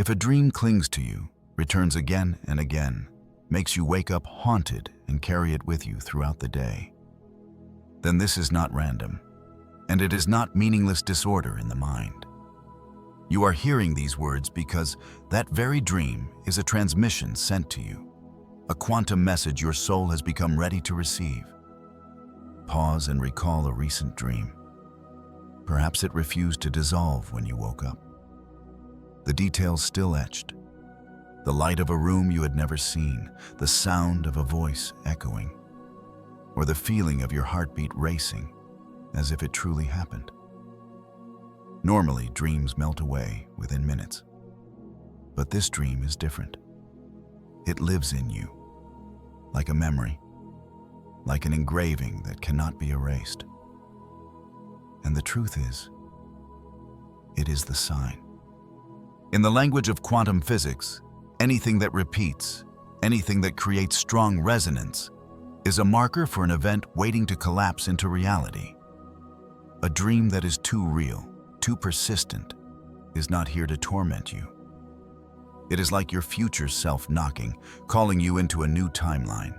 If a dream clings to you, returns again and again, makes you wake up haunted and carry it with you throughout the day, then this is not random, and it is not meaningless disorder in the mind. You are hearing these words because that very dream is a transmission sent to you, a quantum message your soul has become ready to receive. Pause and recall a recent dream. Perhaps it refused to dissolve when you woke up. The details still etched. The light of a room you had never seen, the sound of a voice echoing, or the feeling of your heartbeat racing as if it truly happened. Normally, dreams melt away within minutes. But this dream is different. It lives in you, like a memory, like an engraving that cannot be erased. And the truth is, it is the sign. In the language of quantum physics, anything that repeats, anything that creates strong resonance, is a marker for an event waiting to collapse into reality. A dream that is too real, too persistent, is not here to torment you. It is like your future self knocking, calling you into a new timeline.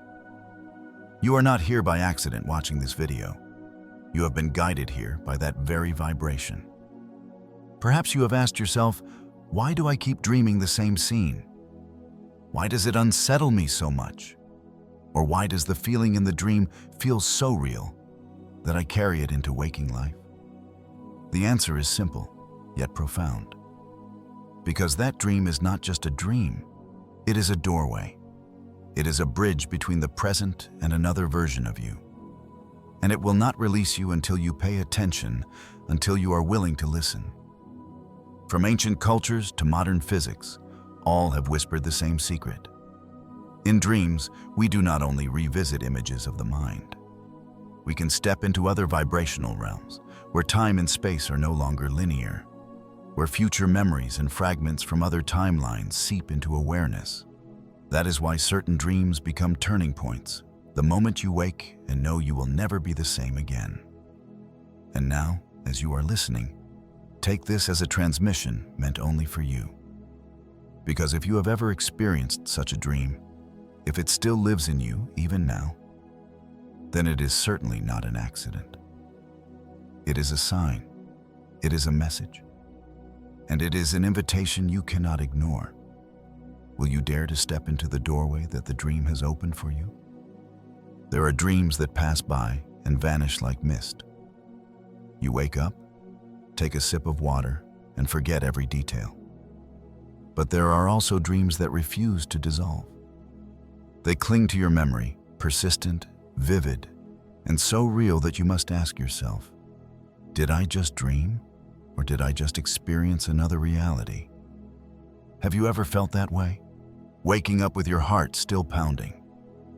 You are not here by accident watching this video. You have been guided here by that very vibration. Perhaps you have asked yourself, why do I keep dreaming the same scene? Why does it unsettle me so much? Or why does the feeling in the dream feel so real that I carry it into waking life? The answer is simple, yet profound. Because that dream is not just a dream, it is a doorway. It is a bridge between the present and another version of you. And it will not release you until you pay attention, until you are willing to listen. From ancient cultures to modern physics, all have whispered the same secret. In dreams, we do not only revisit images of the mind. We can step into other vibrational realms, where time and space are no longer linear, where future memories and fragments from other timelines seep into awareness. That is why certain dreams become turning points, the moment you wake and know you will never be the same again. And now, as you are listening, take this as a transmission meant only for you. Because if you have ever experienced such a dream, if it still lives in you even now, then it is certainly not an accident. It is a sign, it is a message, and it is an invitation you cannot ignore. Will you dare to step into the doorway that the dream has opened for you? There are dreams that pass by and vanish like mist. You wake up, take a sip of water, and forget every detail. But there are also dreams that refuse to dissolve. They cling to your memory, persistent, vivid, and so real that you must ask yourself, did I just dream, or did I just experience another reality? Have you ever felt that way? Waking up with your heart still pounding,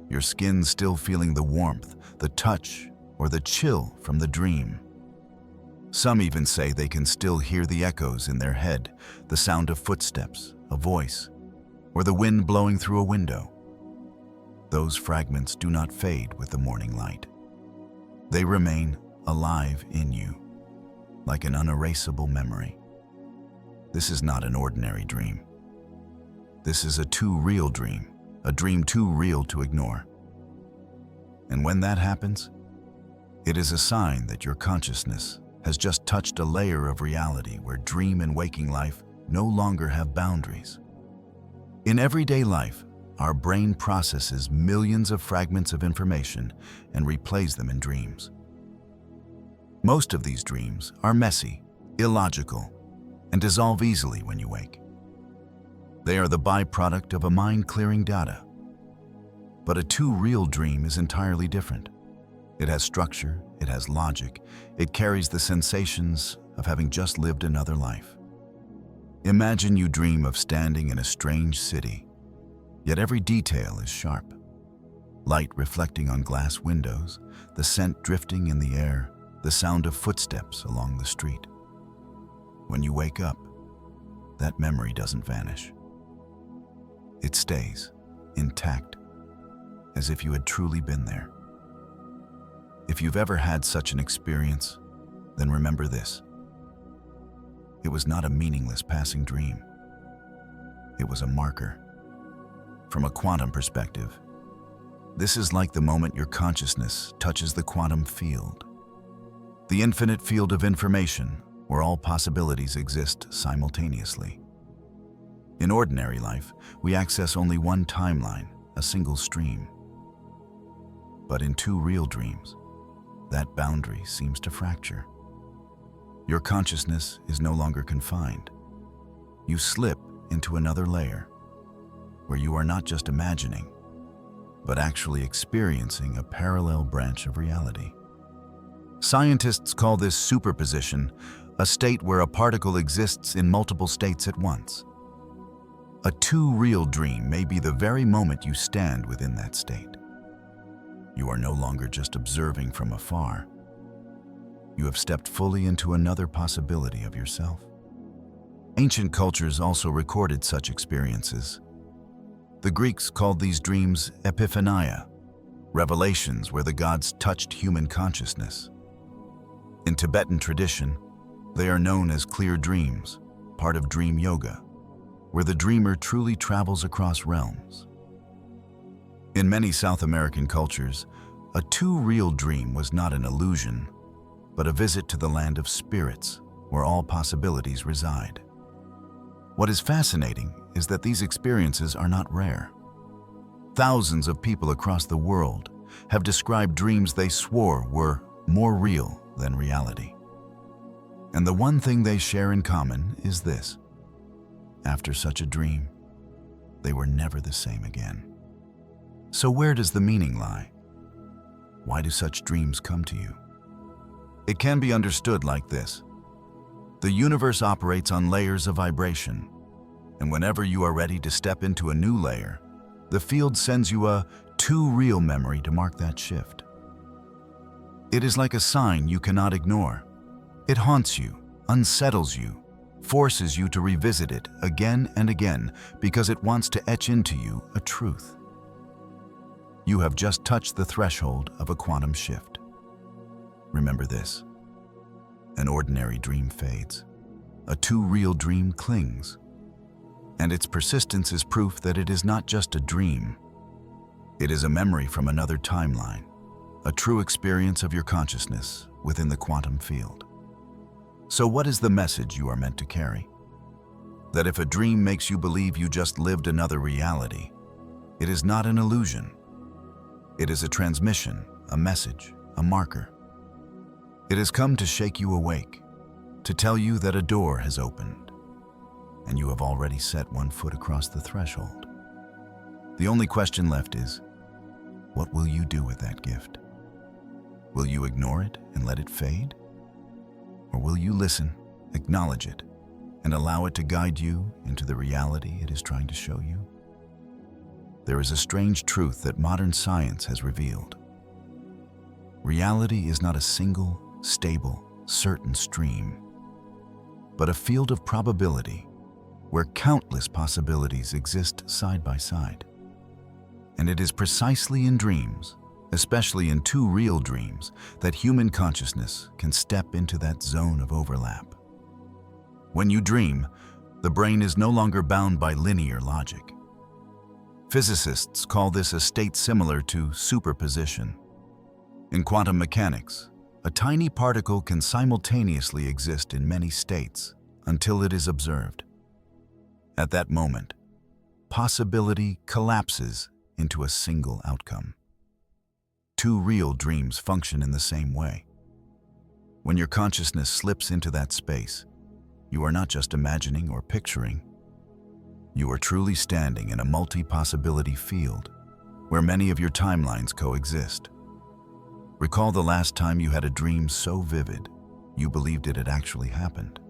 your skin still feeling the warmth, the touch, or the chill from the dream. Some even say they can still hear the echoes in their head, the sound of footsteps, a voice, or the wind blowing through a window. Those fragments do not fade with the morning light. They remain alive in you, like an unerasable memory. This is not an ordinary dream. This is a too real dream, a dream too real to ignore. And when that happens, it is a sign that your consciousness has just touched a layer of reality where dream and waking life no longer have boundaries. In everyday life, our brain processes millions of fragments of information and replays them in dreams. Most of these dreams are messy, illogical, and dissolve easily when you wake. They are the byproduct of a mind clearing data. But a too real dream is entirely different. It has structure, it has logic, it carries the sensations of having just lived another life. Imagine you dream of standing in a strange city, yet every detail is sharp. Light reflecting on glass windows, the scent drifting in the air, the sound of footsteps along the street. When you wake up, that memory doesn't vanish. It stays intact, as if you had truly been there. If you've ever had such an experience, then remember this. It was not a meaningless passing dream. it was a marker. From a quantum perspective, this is like the moment your consciousness touches the quantum field, the infinite field of information where all possibilities exist simultaneously. In ordinary life, we access only one timeline, a single stream. But in two real dreams, that boundary seems to fracture. Your consciousness is no longer confined. You slip into another layer, where you are not just imagining, but actually experiencing a parallel branch of reality. Scientists call this superposition, a state where a particle exists in multiple states at once. A too-real dream may be the very moment you stand within that state. You are no longer just observing from afar. You have stepped fully into another possibility of yourself. Ancient cultures also recorded such experiences. The Greeks called these dreams epiphania, revelations where the gods touched human consciousness. In Tibetan tradition, they are known as clear dreams, part of dream yoga, where the dreamer truly travels across realms. In many South American cultures, a too-real dream was not an illusion, but a visit to the land of spirits, where all possibilities reside. What is fascinating is that these experiences are not rare. Thousands of people across the world have described dreams they swore were more real than reality. And the one thing they share in common is this: after such a dream, they were never the same again. So where does the meaning lie? Why do such dreams come to you? It can be understood like this. The universe operates on layers of vibration, and whenever you are ready to step into a new layer, the field sends you a too-real memory to mark that shift. It is like a sign you cannot ignore. It haunts you, unsettles you, forces you to revisit it again and again because it wants to etch into you a truth. You have just touched the threshold of a quantum shift. Remember this: an ordinary dream fades, a too-real dream clings, and its persistence is proof that it is not just a dream. It is a memory from another timeline, a true experience of your consciousness within the quantum field. So what is the message you are meant to carry? That if a dream makes you believe you just lived another reality, it is not an illusion. It is a transmission, a message, a marker. It has come to shake you awake, to tell you that a door has opened, and you have already set one foot across the threshold. The only question left is, what will you do with that gift? Will you ignore it and let it fade? Or will you listen, acknowledge it, and allow it to guide you into the reality it is trying to show you? There is a strange truth that modern science has revealed. Reality is not a single, stable, certain stream, but a field of probability where countless possibilities exist side by side. And it is precisely in dreams, especially in too-real dreams, that human consciousness can step into that zone of overlap. When you dream, the brain is no longer bound by linear logic. Physicists call this a state similar to superposition. In quantum mechanics, a tiny particle can simultaneously exist in many states until it is observed. At that moment, possibility collapses into a single outcome. Too-real dreams function in the same way. When your consciousness slips into that space, you are not just imagining or picturing. You are truly standing in a multi-possibility field where many of your timelines coexist. Recall the last time you had a dream so vivid you believed it had actually happened.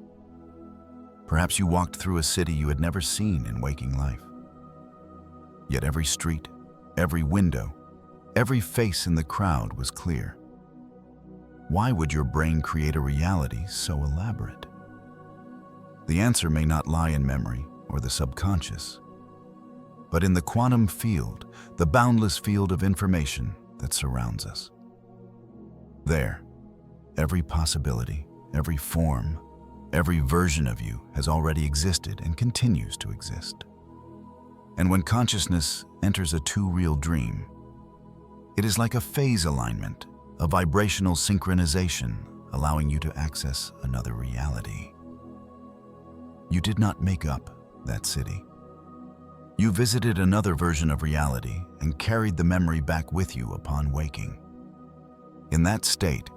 Perhaps you walked through a city you had never seen in waking life. Yet every street, every window, every face in the crowd was clear. Why would your brain create a reality so elaborate? The answer may not lie in memory or the subconscious, but in the quantum field, the boundless field of information that surrounds us. There, every possibility, every form, every version of you has already existed and continues to exist. And when consciousness enters a too real dream, it is like a phase alignment, a vibrational synchronization, allowing you to access another reality. You did not make up that city. You visited another version of reality and carried the memory back with you upon waking. In that state,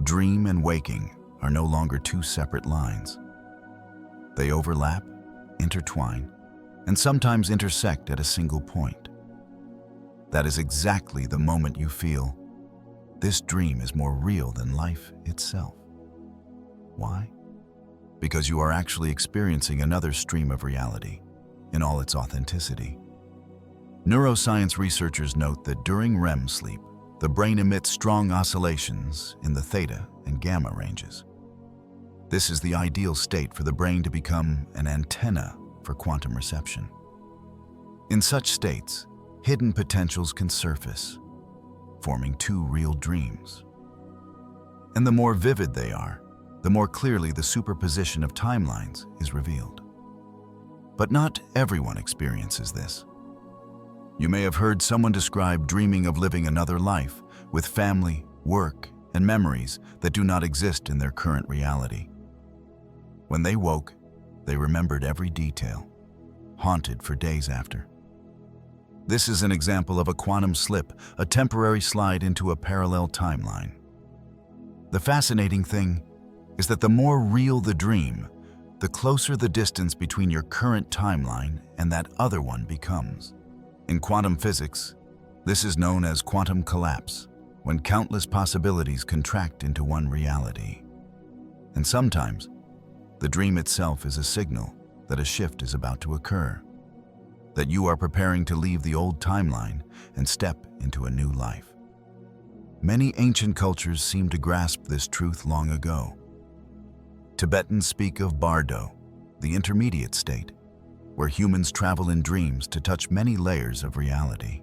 dream and waking are no longer two separate lines. They overlap, intertwine, and sometimes intersect at a single point. That is exactly the moment you feel, this dream is more real than life itself. Why? Because you are actually experiencing another stream of reality in all its authenticity. Neuroscience researchers note that during REM sleep, the brain emits strong oscillations in the theta and gamma ranges. This is the ideal state for the brain to become an antenna for quantum reception. In such states, hidden potentials can surface, forming two real dreams. And the more vivid they are, the more clearly the superposition of timelines is revealed. But not everyone experiences this. You may have heard someone describe dreaming of living another life with family, work, and memories that do not exist in their current reality. When they woke, they remembered every detail, haunted for days after. This is an example of a quantum slip, a temporary slide into a parallel timeline. The fascinating thing is that the more real the dream, the closer the distance between your current timeline and that other one becomes. In quantum physics, this is known as quantum collapse, when countless possibilities contract into one reality. And sometimes, the dream itself is a signal that a shift is about to occur, that you are preparing to leave the old timeline and step into a new life. Many ancient cultures seem to grasp this truth long ago. Tibetans speak of Bardo, the intermediate state, where humans travel in dreams to touch many layers of reality.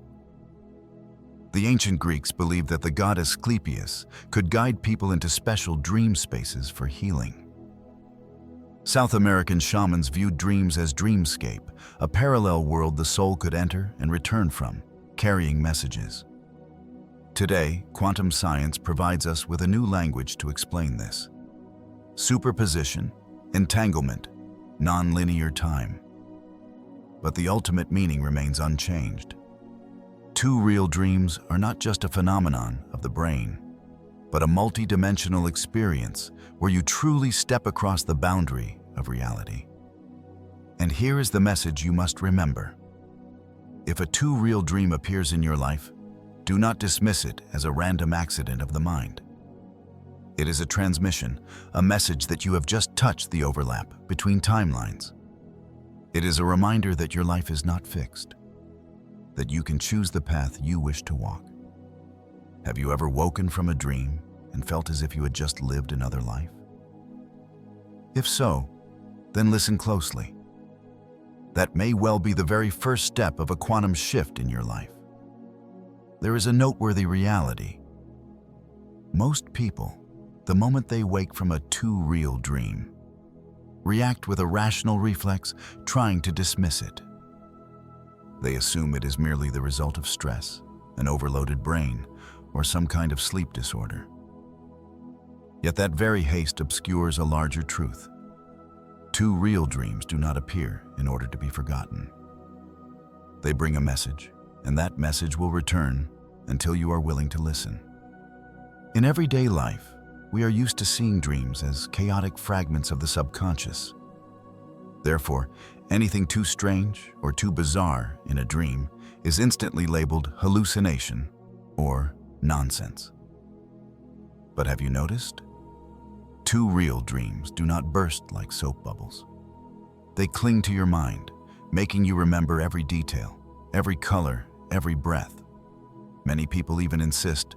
The ancient Greeks believed that the god Asclepius could guide people into special dream spaces for healing. South American shamans viewed dreams as dreamscape, a parallel world the soul could enter and return from, carrying messages. Today, quantum science provides us with a new language to explain this. Superposition, entanglement, non-linear time. But the ultimate meaning remains unchanged. Two real dreams are not just a phenomenon of the brain, but a multi-dimensional experience where you truly step across the boundary of reality. And here is the message you must remember. If a too real dream appears in your life, do not dismiss it as a random accident of the mind. It is a transmission, a message that you have just touched the overlap between timelines. It is a reminder that your life is not fixed, that you can choose the path you wish to walk. Have you ever woken from a dream and felt as if you had just lived another life? If so, then listen closely. That may well be the very first step of a quantum shift in your life. There is a noteworthy reality. Most people, the moment they wake from a too real dream, react with a rational reflex, trying to dismiss it. They assume it is merely the result of stress, an overloaded brain, or some kind of sleep disorder. Yet that very haste obscures a larger truth. Too real dreams do not appear in order to be forgotten. They bring a message, and that message will return until you are willing to listen. In everyday life, we are used to seeing dreams as chaotic fragments of the subconscious. Therefore, anything too strange or too bizarre in a dream is instantly labeled hallucination or nonsense. But have you noticed? Too real dreams do not burst like soap bubbles. They cling to your mind, making you remember every detail, every color, every breath. Many people even insist,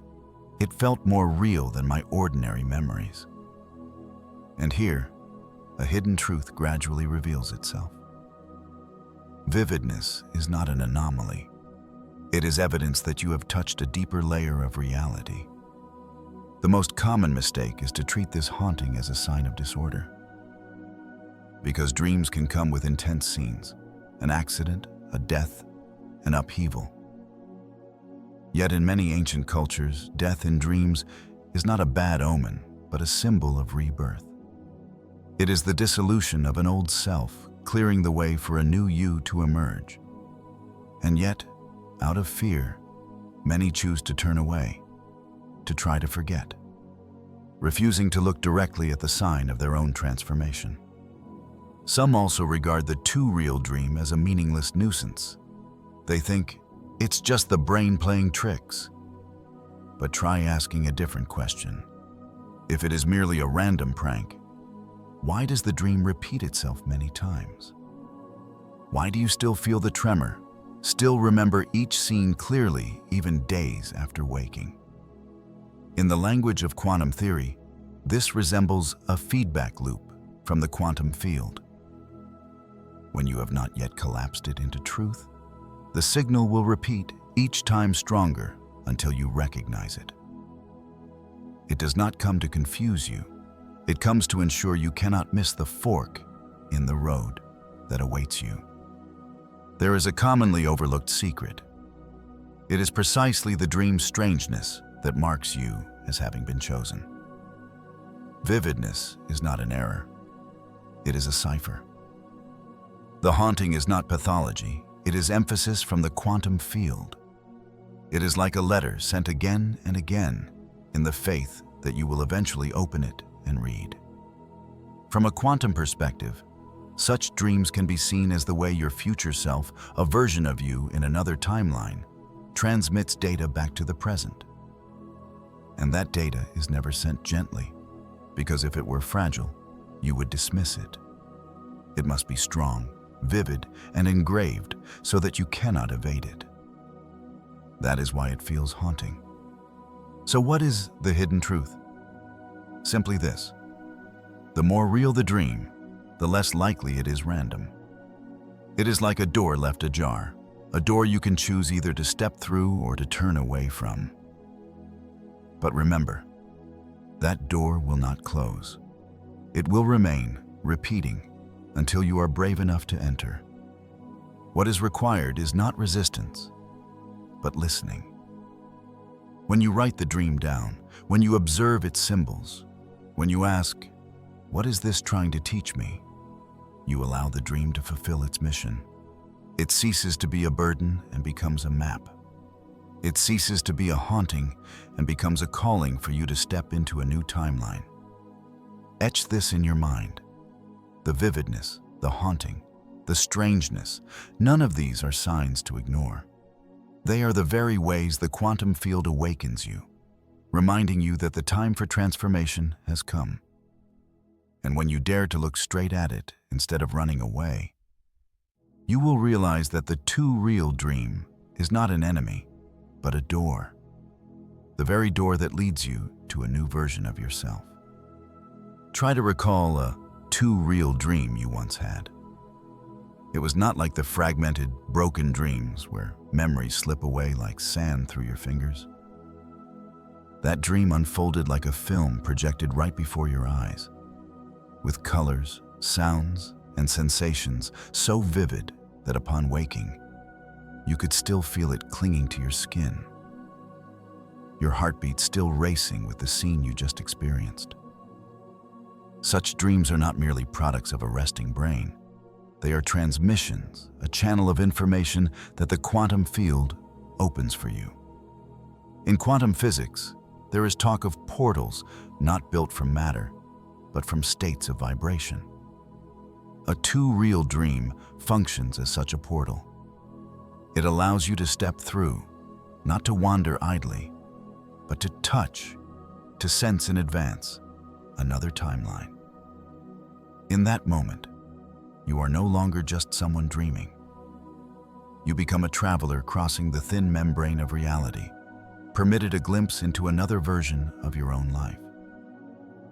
"It felt more real than my ordinary memories." And here, a hidden truth gradually reveals itself. Vividness is not an anomaly. It is evidence that you have touched a deeper layer of reality. The most common mistake is to treat this haunting as a sign of disorder. Because dreams can come with intense scenes, an accident, a death, an upheaval. Yet in many ancient cultures, death in dreams is not a bad omen, but a symbol of rebirth. It is the dissolution of an old self, clearing the way for a new you to emerge. And yet, out of fear, many choose to turn away, to try to forget, refusing to look directly at the sign of their own transformation. Some also regard the too real dream as a meaningless nuisance. They think it's just the brain playing tricks. But try asking a different question. If it is merely a random prank, why does the dream repeat itself many times? Why do you still feel the tremor, still remember each scene clearly even days after waking? In the language of quantum theory, this resembles a feedback loop from the quantum field. When you have not yet collapsed it into truth, the signal will repeat each time stronger until you recognize it. It does not come to confuse you. It comes to ensure you cannot miss the fork in the road that awaits you. There is a commonly overlooked secret. It is precisely the dream's strangeness that marks you as having been chosen. Vividness is not an error. It is a cipher. The haunting is not pathology. It is emphasis from the quantum field. It is like a letter sent again and again in the faith that you will eventually open it and read. From a quantum perspective, such dreams can be seen as the way your future self, a version of you in another timeline, transmits data back to the present. And that data is never sent gently, because if it were fragile, you would dismiss it. It must be strong, vivid, and engraved so that you cannot evade it. That is why it feels haunting. So what is the hidden truth? Simply this: the more real the dream, the less likely it is random. It is like a door left ajar, a door you can choose either to step through or to turn away from. But remember, that door will not close. It will remain, repeating, until you are brave enough to enter. What is required is not resistance, but listening. When you write the dream down, when you observe its symbols, when you ask, "What is this trying to teach me?" you allow the dream to fulfill its mission. It ceases to be a burden and becomes a map. It ceases to be a haunting and becomes a calling for you to step into a new timeline. Etch this in your mind. The vividness, the haunting, the strangeness, none of these are signs to ignore. They are the very ways the quantum field awakens you, reminding you that the time for transformation has come. And when you dare to look straight at it instead of running away, you will realize that the too real dream is not an enemy, but a door. The very door that leads you to a new version of yourself. Try to recall a too real dream you once had. It was not like the fragmented, broken dreams where memories slip away like sand through your fingers. That dream unfolded like a film projected right before your eyes, with colors, sounds, and sensations so vivid that upon waking, you could still feel it clinging to your skin, your heartbeat still racing with the scene you just experienced. Such dreams are not merely products of a resting brain. They are transmissions, a channel of information that the quantum field opens for you. In quantum physics, there is talk of portals not built from matter, but from states of vibration. A too real dream functions as such a portal. It allows you to step through, not to wander idly, but to touch, to sense in advance, another timeline. In that moment, you are no longer just someone dreaming. You become a traveler crossing the thin membrane of reality, permitted a glimpse into another version of your own life.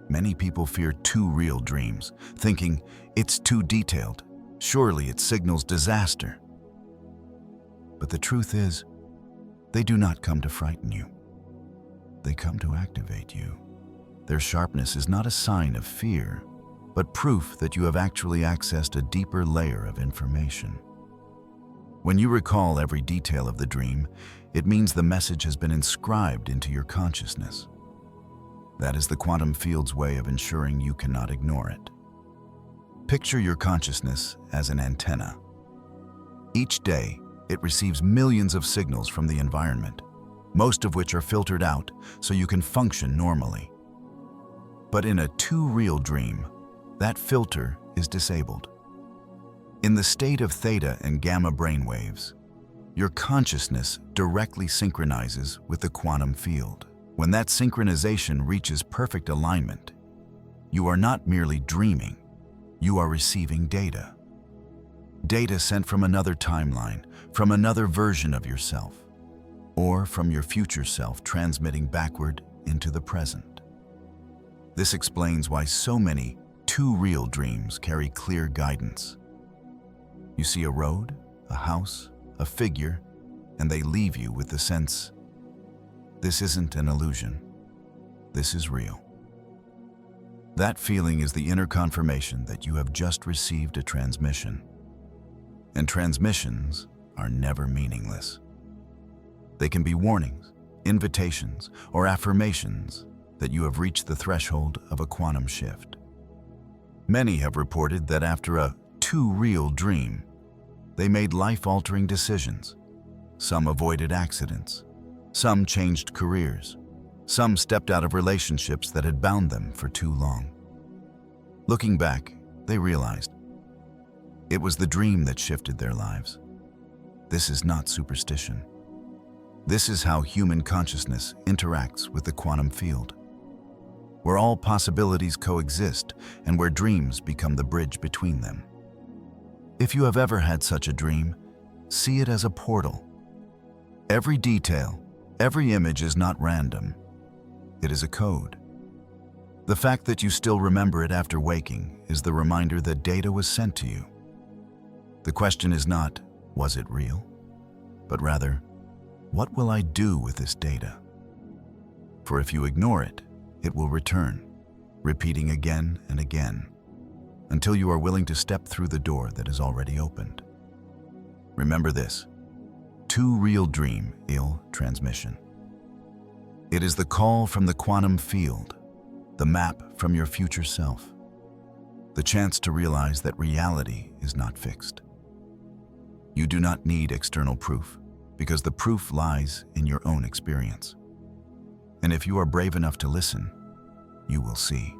Many people fear too real dreams, thinking it's too detailed. Surely it signals disaster. But the truth is, they do not come to frighten you. They come to activate you. Their sharpness is not a sign of fear, but proof that you have actually accessed a deeper layer of information. When you recall every detail of the dream, it means the message has been inscribed into your consciousness. That is the quantum field's way of ensuring you cannot ignore it. Picture your consciousness as an antenna. Each day, it receives millions of signals from the environment, most of which are filtered out so you can function normally. But in a too real dream, that filter is disabled. In the state of theta and gamma brainwaves, your consciousness directly synchronizes with the quantum field. When that synchronization reaches perfect alignment, you are not merely dreaming, you are receiving data. Data sent from another timeline, from another version of yourself, or from your future self transmitting backward into the present. This explains why so many too real dreams carry clear guidance. You see a road, a house, a figure, and they leave you with the sense, this isn't an illusion, this is real. That feeling is the inner confirmation that you have just received a transmission. And transmissions are never meaningless. They can be warnings, invitations, or affirmations that you have reached the threshold of a quantum shift. Many have reported that after a too real dream, they made life-altering decisions. Some avoided accidents. Some changed careers. Some stepped out of relationships that had bound them for too long. Looking back, they realized it was the dream that shifted their lives. This is not superstition. This is how human consciousness interacts with the quantum field, where all possibilities coexist and where dreams become the bridge between them. If you have ever had such a dream, see it as a portal. Every detail, every image is not random. It is a code. The fact that you still remember it after waking is the reminder that data was sent to you. The question is not, was it real? But rather, what will I do with this data? For if you ignore it, it will return, repeating again and again, until you are willing to step through the door that is already opened. Remember this: too real dream, ill transmission. It is the call from the quantum field, the map from your future self, the chance to realize that reality is not fixed. You do not need external proof, because the proof lies in your own experience. And if you are brave enough to listen, you will see.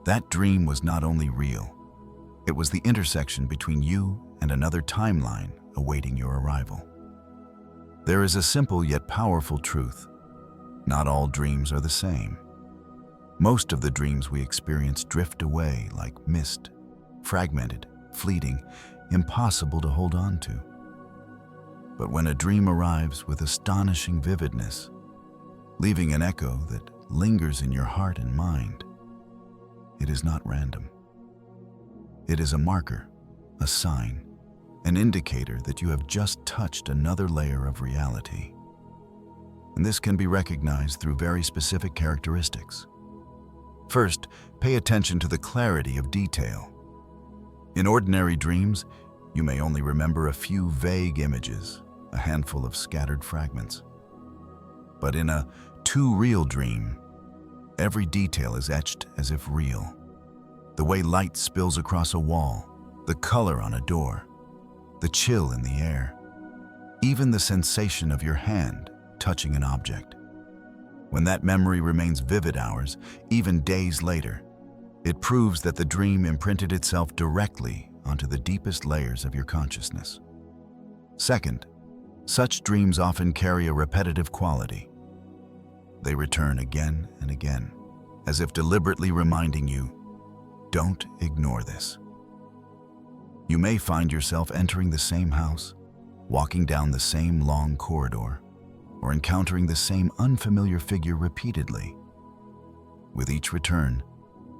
That dream was not only real, it was the intersection between you and another timeline awaiting your arrival. There is a simple yet powerful truth. Not all dreams are the same. Most of the dreams we experience drift away like mist, fragmented, fleeting, impossible to hold on to. But when a dream arrives with astonishing vividness, leaving an echo that lingers in your heart and mind, it is not random. It is a marker, a sign, an indicator that you have just touched another layer of reality. And this can be recognized through very specific characteristics. First, pay attention to the clarity of detail. In ordinary dreams, you may only remember a few vague images, a handful of scattered fragments. But in a too real dream, every detail is etched as if real. The way light spills across a wall, the color on a door, the chill in the air, even the sensation of your hand touching an object. When that memory remains vivid hours, even days later, it proves that the dream imprinted itself directly onto the deepest layers of your consciousness. Second, such dreams often carry a repetitive quality. They return again and again, as if deliberately reminding you, don't ignore this. You may find yourself entering the same house, walking down the same long corridor, or encountering the same unfamiliar figure repeatedly. With each return,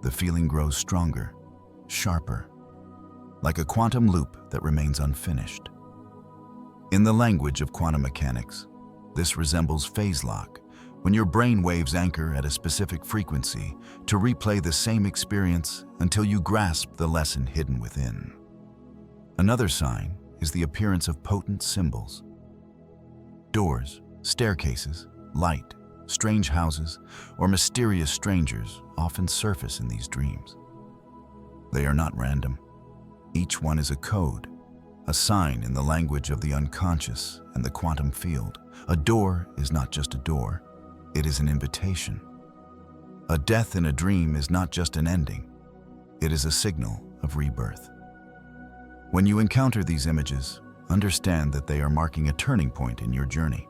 the feeling grows stronger, sharper, like a quantum loop that remains unfinished. In the language of quantum mechanics, this resembles phase lock, when your brain waves anchor at a specific frequency to replay the same experience until you grasp the lesson hidden within. Another sign is the appearance of potent symbols. Doors, staircases, light, strange houses, or mysterious strangers often surface in these dreams. They are not random. Each one is a code, a sign in the language of the unconscious and the quantum field. A door is not just a door, it is an invitation. A death in a dream is not just an ending, it is a signal of rebirth. When you encounter these images, understand that they are marking a turning point in your journey.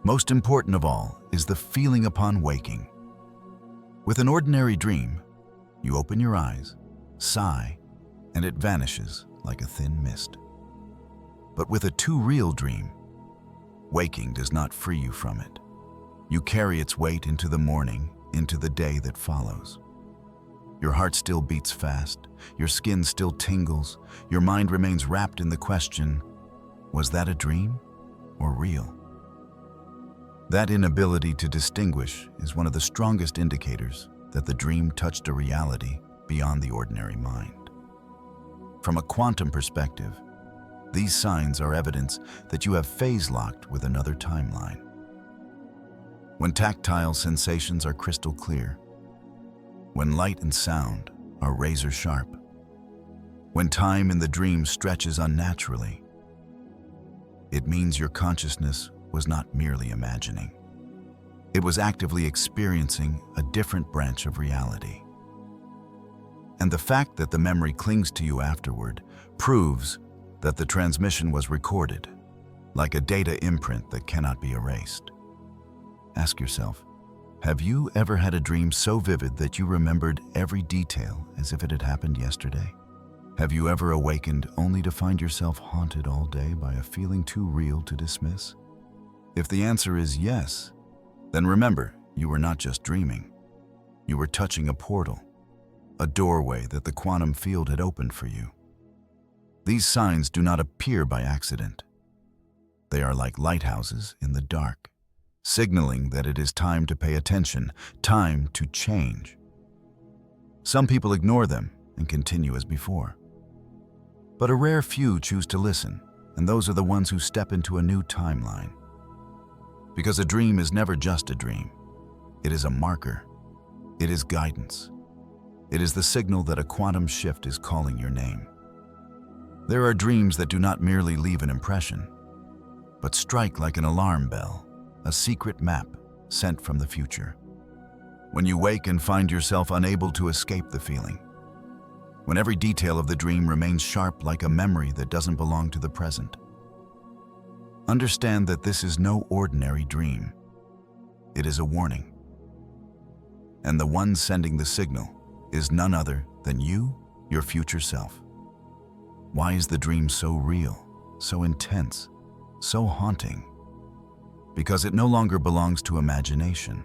Most important of all is the feeling upon waking. With an ordinary dream, you open your eyes, sigh, and it vanishes like a thin mist. But with a too real dream, waking does not free you from it. You carry its weight into the morning, into the day that follows. Your heart still beats fast, your skin still tingles, your mind remains wrapped in the question, was that a dream or real? That inability to distinguish is one of the strongest indicators that the dream touched a reality beyond the ordinary mind. From a quantum perspective, these signs are evidence that you have phase-locked with another timeline. When tactile sensations are crystal clear, when light and sound are razor sharp, when time in the dream stretches unnaturally, it means your consciousness was not merely imagining. It was actively experiencing a different branch of reality. And the fact that the memory clings to you afterward proves that the transmission was recorded, like a data imprint that cannot be erased. Ask yourself, have you ever had a dream so vivid that you remembered every detail as if it had happened yesterday? Have you ever awakened only to find yourself haunted all day by a feeling too real to dismiss? If the answer is yes, then remember, you were not just dreaming. You were touching a portal, a doorway that the quantum field had opened for you. These signs do not appear by accident. They are like lighthouses in the dark, signaling that it is time to pay attention, time to change. Some people ignore them and continue as before. But a rare few choose to listen, and those are the ones who step into a new timeline. Because a dream is never just a dream. It is a marker. It is guidance. It is the signal that a quantum shift is calling your name. There are dreams that do not merely leave an impression, but strike like an alarm bell, a secret map sent from the future. When you wake and find yourself unable to escape the feeling, when every detail of the dream remains sharp like a memory that doesn't belong to the present, understand that this is no ordinary dream. It is a warning. And the one sending the signal is none other than you, your future self. Why is the dream so real, so intense, so haunting? Because it no longer belongs to imagination.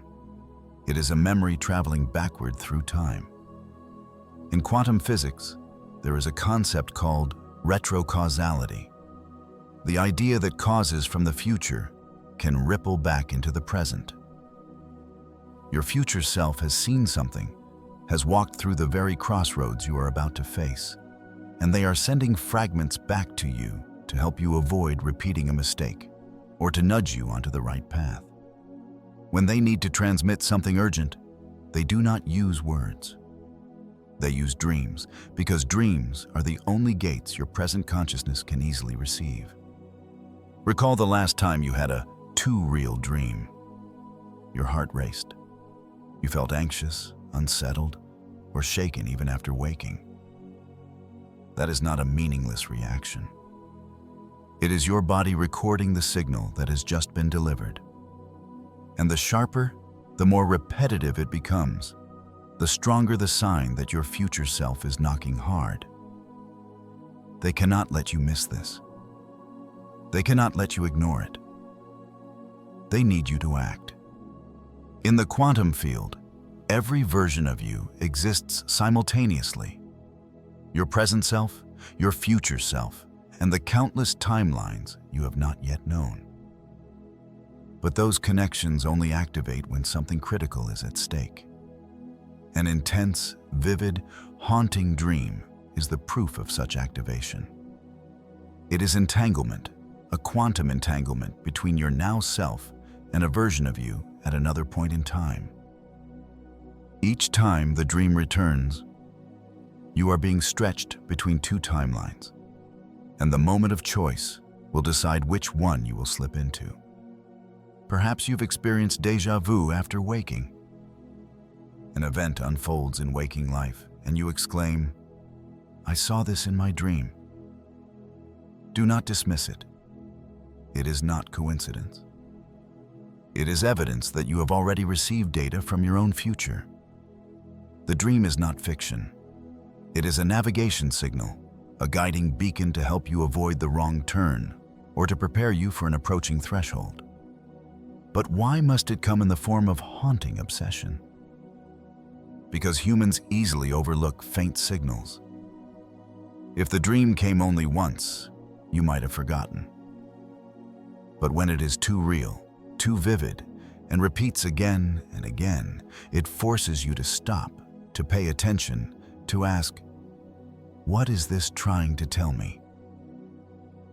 It is a memory traveling backward through time. In quantum physics, there is a concept called retrocausality. The idea that causes from the future can ripple back into the present. Your future self has seen something, has walked through the very crossroads you are about to face, and they are sending fragments back to you to help you avoid repeating a mistake or to nudge you onto the right path. When they need to transmit something urgent, they do not use words. They use dreams, because dreams are the only gates your present consciousness can easily receive. Recall the last time you had a too real dream. Your heart raced. You felt anxious, unsettled, or shaken even after waking. That is not a meaningless reaction. It is your body recording the signal that has just been delivered. And the sharper, the more repetitive it becomes, the stronger the sign that your future self is knocking hard. They cannot let you miss this. They cannot let you ignore it. They need you to act. In the quantum field, every version of you exists simultaneously. Your present self, your future self, and the countless timelines you have not yet known. But those connections only activate when something critical is at stake. An intense, vivid, haunting dream is the proof of such activation. It is entanglement, a quantum entanglement between your now self and a version of you at another point in time. Each time the dream returns, you are being stretched between two timelines, and the moment of choice will decide which one you will slip into. Perhaps you've experienced déjà vu after waking. An event unfolds in waking life, and you exclaim, "I saw this in my dream." Do not dismiss it. It is not coincidence. It is evidence that you have already received data from your own future. The dream is not fiction. It is a navigation signal, a guiding beacon to help you avoid the wrong turn or to prepare you for an approaching threshold. But why must it come in the form of haunting obsession? Because humans easily overlook faint signals. If the dream came only once, you might have forgotten. But when it is too real, too vivid, and repeats again and again, it forces you to stop, to pay attention, to ask, "What is this trying to tell me?"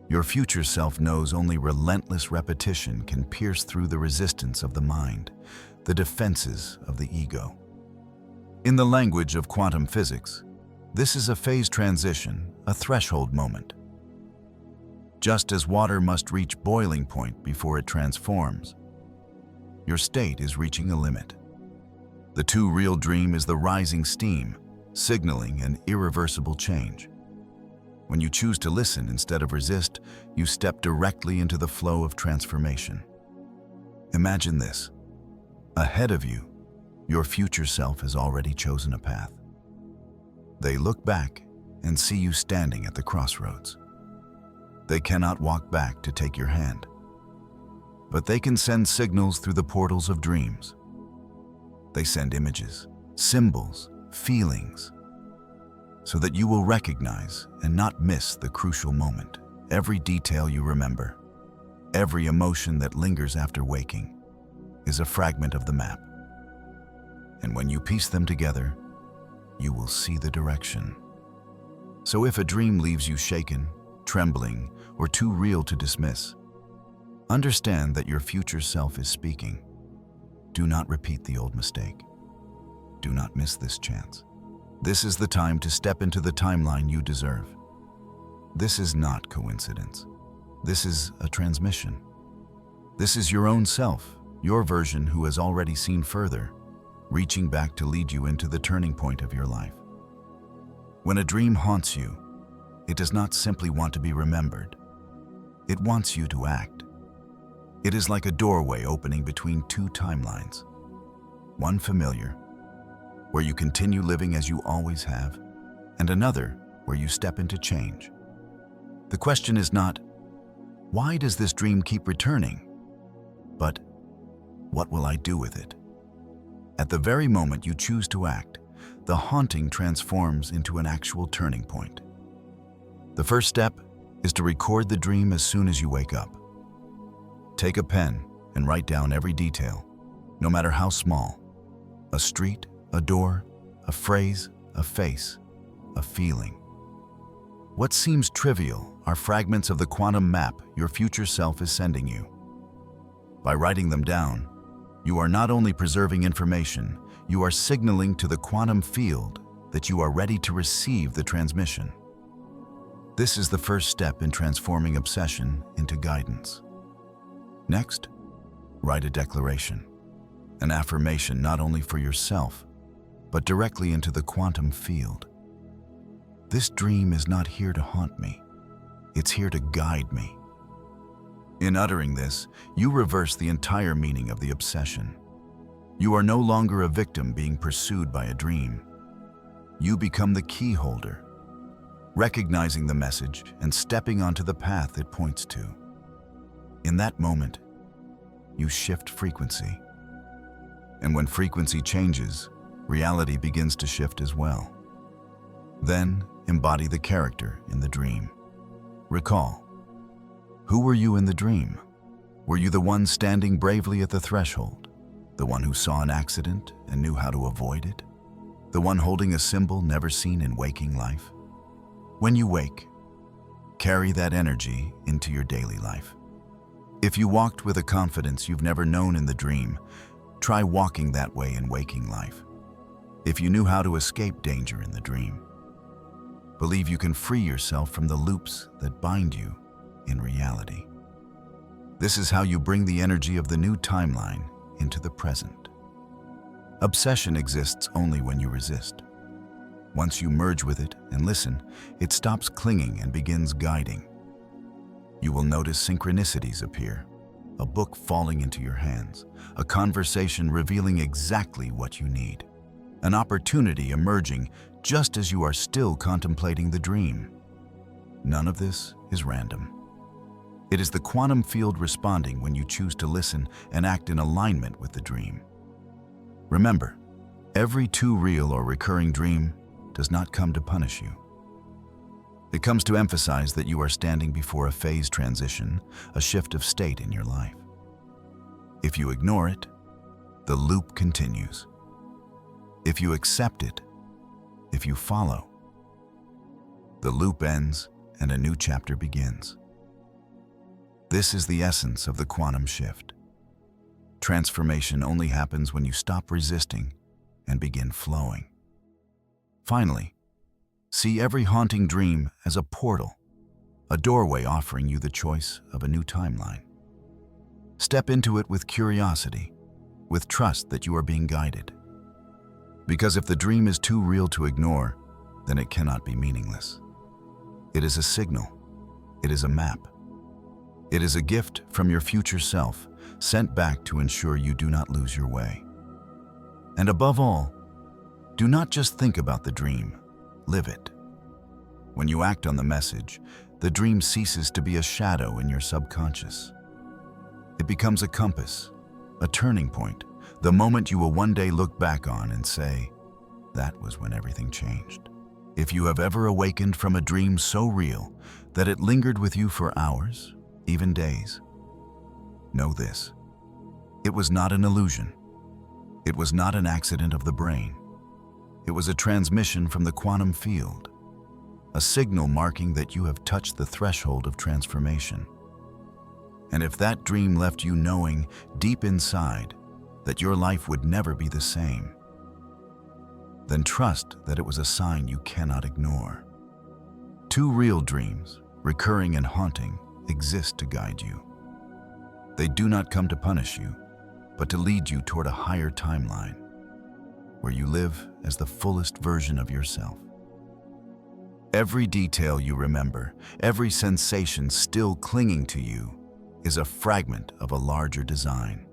Your future self knows only relentless repetition can pierce through the resistance of the mind, the defenses of the ego. In the language of quantum physics, this is a phase transition, a threshold moment. Just as water must reach boiling point before it transforms, your state is reaching a limit. The too real dream is the rising steam, signaling an irreversible change. When you choose to listen instead of resist, you step directly into the flow of transformation. Imagine this. Ahead of you, your future self has already chosen a path. They look back and see you standing at the crossroads. They cannot walk back to take your hand, but they can send signals through the portals of dreams. They send images, symbols, feelings, so that you will recognize and not miss the crucial moment. Every detail you remember, every emotion that lingers after waking, is a fragment of the map. And when you piece them together, you will see the direction. So if a dream leaves you shaken, trembling, or too real to dismiss, understand that your future self is speaking. Do not repeat the old mistake. Do not miss this chance. This is the time to step into the timeline you deserve. This is not coincidence. This is a transmission. This is your own self, your version who has already seen further, reaching back to lead you into the turning point of your life. When a dream haunts you, it does not simply want to be remembered. It wants you to act. It is like a doorway opening between two timelines. One familiar, where you continue living as you always have, and another where you step into change. The question is not, why does this dream keep returning? But, what will I do with it? At the very moment you choose to act, the haunting transforms into an actual turning point. The first step is to record the dream as soon as you wake up. Take a pen and write down every detail, no matter how small. A street, a door, a phrase, a face, a feeling. What seems trivial are fragments of the quantum map your future self is sending you. By writing them down, you are not only preserving information, you are signaling to the quantum field that you are ready to receive the transmission. This is the first step in transforming obsession into guidance. Next, write a declaration, an affirmation not only for yourself, but directly into the quantum field. This dream is not here to haunt me. It's here to guide me. In uttering this, you reverse the entire meaning of the obsession. You are no longer a victim being pursued by a dream. You become the key holder, recognizing the message and stepping onto the path it points to. In that moment, you shift frequency. And when frequency changes, reality begins to shift as well. Then, embody the character in the dream. Recall, who were you in the dream? Were you the one standing bravely at the threshold? The one who saw an accident and knew how to avoid it? The one holding a symbol never seen in waking life? When you wake, Carry that energy into your daily life. If you walked with a confidence you've never known in the dream, try walking that way in waking life. If you knew how to escape danger in the dream, believe you can free yourself from the loops that bind you in reality. This is how you bring the energy of the new timeline into the present. Obsession exists only when you resist. Once you merge with it and listen, it stops clinging and begins guiding. You will notice synchronicities appear, a book falling into your hands, a conversation revealing exactly what you need, an opportunity emerging just as you are still contemplating the dream. None of this is random. It is the quantum field responding when you choose to listen and act in alignment with the dream. Remember, every too real or recurring dream does not come to punish you. It comes to emphasize that you are standing before a phase transition, a shift of state in your life. If you ignore it, the loop continues. If you accept it, if you follow, the loop ends and a new chapter begins. This is the essence of the quantum shift. Transformation only happens when you stop resisting and begin flowing. Finally, see every haunting dream as a portal, a doorway offering you the choice of a new timeline. Step into it with curiosity, with trust that you are being guided. Because if the dream is too real to ignore, then it cannot be meaningless. It is a signal. It is a map. It is a gift from your future self, sent back to ensure you do not lose your way. And above all, do not just think about the dream, live it. When you act on the message, the dream ceases to be a shadow in your subconscious. It becomes a compass, a turning point, the moment you will one day look back on and say, that was when everything changed. If you have ever awakened from a dream so real that it lingered with you for hours, even days, know this: it was not an illusion. It was not an accident of the brain. It was a transmission from the quantum field, a signal marking that you have touched the threshold of transformation. And if that dream left you knowing deep inside that your life would never be the same, then trust that it was a sign you cannot ignore. Two real dreams, recurring and haunting, exist to guide you. They do not come to punish you, but to lead you toward a higher timeline, where you live as the fullest version of yourself. Every detail you remember, every sensation still clinging to you, is a fragment of a larger design.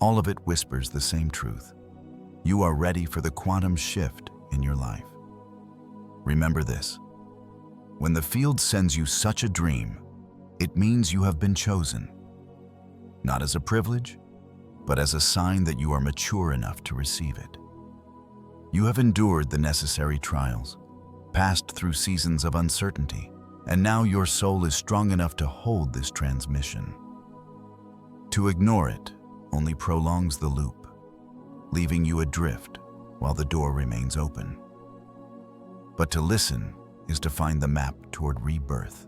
All of it whispers the same truth. You are ready for the quantum shift in your life. Remember this: when the field sends you such a dream, it means you have been chosen, not as a privilege, but as a sign that you are mature enough to receive it. You have endured the necessary trials, passed through seasons of uncertainty, and now your soul is strong enough to hold this transmission. To ignore it only prolongs the loop, leaving you adrift while the door remains open. But to listen is to find the map toward rebirth.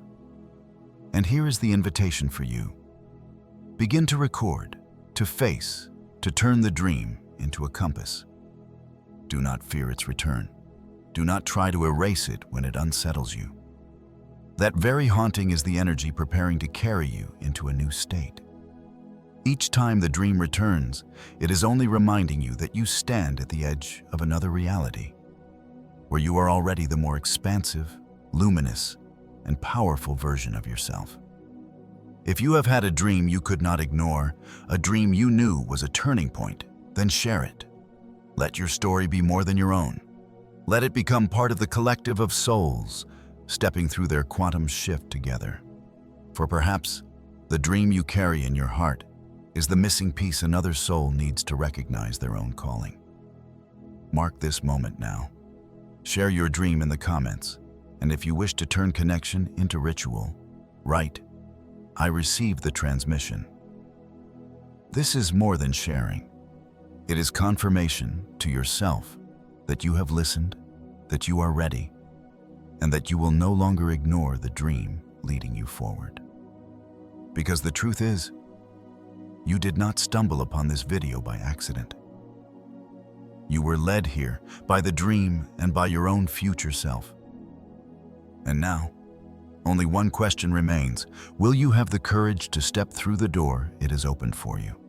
And here is the invitation for you. Begin to record, to face, to turn the dream into a compass. Do not fear its return. Do not try to erase it when it unsettles you. That very haunting is the energy preparing to carry you into a new state. Each time the dream returns, it is only reminding you that you stand at the edge of another reality, where you are already the more expansive, luminous, and powerful version of yourself. If you have had a dream you could not ignore, a dream you knew was a turning point, then share it. Let your story be more than your own. Let it become part of the collective of souls, stepping through their quantum shift together. For perhaps the dream you carry in your heart is the missing piece another soul needs to recognize their own calling. Mark this moment now. Share your dream in the comments, and if you wish to turn connection into ritual, write, "I received the transmission." This is more than sharing. It is confirmation to yourself that you have listened, that you are ready, and that you will no longer ignore the dream leading you forward. Because the truth is, you did not stumble upon this video by accident. You were led here by the dream and by your own future self. And now, only one question remains. Will you have the courage to step through the door it has opened for you?